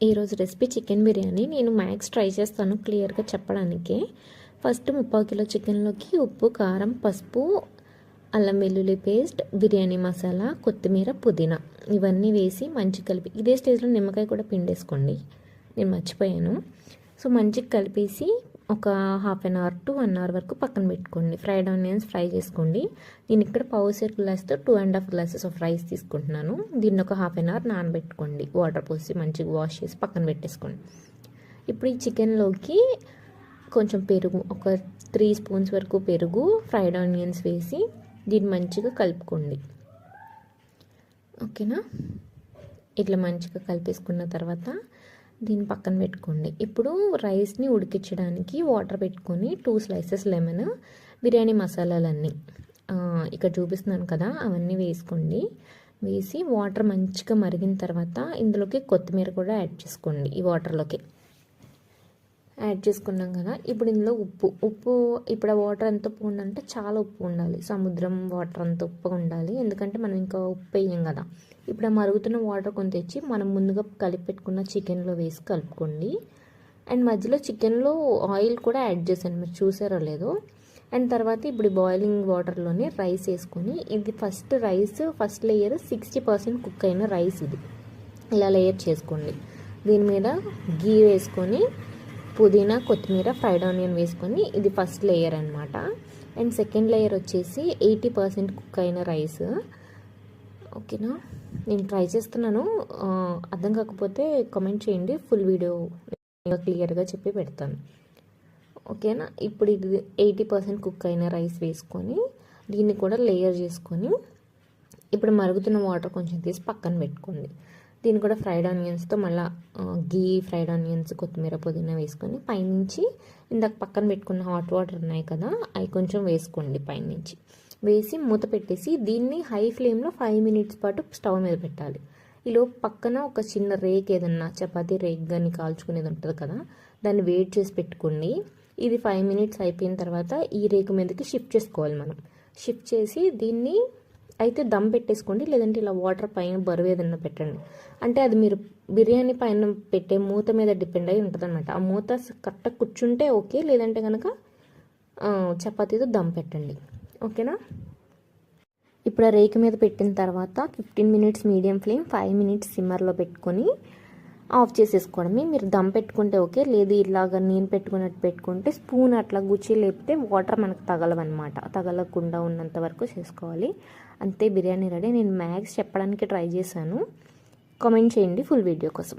ఈరోజు recipe chicken biryani. నేను max try చేస్తాను క్లియర్గా చెప్పడానికి. ఫస్ట్ 3/4 కిలో చికెన్లోకి ఉప్పు, కారం, పసుపు, అల్లం వెల్లుల్లి పేస్ట్, బిర్యానీ మసాలా, కొత్తిమీర, పుదీనా ఇవన్నీ వేసి మంచిగా కలిపి, ఇదే స్టేజ్లో నిమ్మకాయ కూడా పిండేసుకోండి, నేను మర్చిపోయాను. సో మంచిగా కలిపేసి ఒక ½ అన్ అవర్ టు 1 అవర్ వరకు పక్కన పెట్టుకోండి. ఫ్రైడ్ ఆనియన్స్ ఫ్రై చేసుకోండి. నేను ఇక్కడ పావు గ్లాస్తో 2.5 గ్లాసెస్ ఆఫ్ రైస్ తీసుకుంటున్నాను. దీన్ని ఒక ½ అన్ అవర్ నానబెట్టుకోండి, వాటర్ పోసి మంచిగా వాష్ చేసి పక్కన పెట్టేసుకోండి. ఇప్పుడు ఈ చికెన్లోకి కొంచెం పెరుగు, ఒక 3 స్పూన్స్ వరకు పెరుగు, ఫ్రైడ్ ఆనియన్స్ వేసి దీన్ని మంచిగా కలుపుకోండి. ఓకేనా? ఇట్లా మంచిగా కలిపేసుకున్న తర్వాత దీన్ని పక్కన పెట్టుకోండి. ఇప్పుడు రైస్ని ఉడికించడానికి వాటర్ పెట్టుకొని 2 స్లైసెస్ లెమన్, బిర్యానీ మసాలాలన్నీ ఇక్కడ చూపిస్తున్నాను కదా, అవన్నీ వేసుకోండి. వేసి వాటర్ మంచిగా మరిగిన తర్వాత ఇందులోకి కొత్తిమీర కూడా యాడ్ చేసుకోండి. ఈ వాటర్లోకి యాడ్ చేసుకున్నాం కదా. ఇప్పుడు ఇందులో ఉప్పు ఇప్పుడు ఆ వాటర్ ఎంత ఉప్పు ఉందంటే చాలా ఉప్పు ఉండాలి, సముద్రం వాటర్ అంత ఉప్పుగా ఉండాలి, ఎందుకంటే మనం ఇంకా ఉప్పు వేయం కదా. ఇప్పుడు ఆ మరుగుతున్న వాటర్ కొంత తెచ్చి మనం ముందుగా కలిపి పెట్టుకున్న చికెన్లో వేసి కలుపుకోండి. అండ్ మధ్యలో చికెన్లో ఆయిల్ కూడా యాడ్ చేశాను, మీరు చూసారో లేదో. అండ్ తర్వాత ఇప్పుడు బాయిలింగ్ వాటర్లోనే రైస్ వేసుకొని, ఇది ఫస్ట్ లేయర్ 60% కుక్ అయిన రైస్, ఇది ఇలా లేయర్ చేసుకోండి. దీని మీద గీ వేసుకొని పుదీనా, కొత్తిమీర, ఫ్రైడ్ ఆనియన్ వేసుకొని, ఇది ఫస్ట్ లేయర్ అనమాట. అండ్ సెకండ్ లేయర్ వచ్చేసి 80% కుక్ అయిన రైస్. ఓకేనా? నేను ట్రై చేస్తున్నాను, అర్థం కాకపోతే కామెంట్ చేయండి, ఫుల్ వీడియో క్లియర్గా చెప్పి పెడతాను. ఓకేనా? ఇప్పుడు ఇది 80% కుక్ అయిన రైస్ వేసుకొని దీన్ని కూడా లేయర్ చేసుకొని ఇప్పుడు మరుగుతున్న వాటర్ కొంచెం తీసి పక్కన పెట్టుకోండి. దీన్ని కూడా ఫ్రైడ్ ఆనియన్స్తో మళ్ళీ గీ, ఫ్రైడ్ ఆనియన్స్, కొత్తిమీర, పుదీనా వేసుకొని పైనుంచి ఇందాక పక్కన పెట్టుకున్న హాట్ వాటర్ ఉన్నాయి కదా, అవి కొంచెం వేసుకోండి. పైనుంచి వేసి మూత పెట్టేసి దీన్ని హై ఫ్లేమ్లో 5 మినిట్స్ పాటు స్టవ్ మీద పెట్టాలి. ఈలోపు పక్కన ఒక చిన్న రేక్, ఏదన్నా చపాతీ రేక్ కానీ కాల్చుకునేది ఉంటుంది కదా, దాన్ని వేడి చేసి పెట్టుకోండి. ఇది 5 మినిట్స్ అయిపోయిన తర్వాత ఈ రేకు మీదకి షిఫ్ట్ చేసుకోవాలి మనం. షిఫ్ట్ చేసి దీన్ని అయితే దమ్ పెట్టేసుకోండి, లేదంటే ఇలా వాటర్ పైన బరువు ఏదన్నా పెట్టండి. అంటే అది మీరు బిర్యానీ పైన పెట్టే మూత మీద డిపెండ్ అయి ఉంటుంది అనమాట. ఆ మూత కరెక్ట్గా కూర్చుంటే ఓకే, లేదంటే కనుక చపాతీతో దమ్ పెట్టండి. ఓకేనా? ఇప్పుడు ఆ రేకు మీద పెట్టిన తర్వాత 15 మినిట్స్ మీడియం ఫ్లేమ్, 5 మినిట్స్ సిమ్మర్లో పెట్టుకొని ఆఫ్ చేసేసుకోవడమే. మీరు దమ్ పెట్టుకుంటే ఓకే, లేదు ఇలాగ నేను పెట్టుకున్నట్టు పెట్టుకుంటే స్పూన్ అట్లా గుచ్చి లేపితే వాటర్ మనకు తగలవన్నమాట. తగలకుండా ఉన్నంత వరకు చేసుకోవాలి. అంతే, బిర్యానీ రెడీ. నేను మ్యాక్స్ చెప్పడానికి ట్రై చేశాను. కామెంట్ చేయండి ఫుల్ వీడియో కోసం.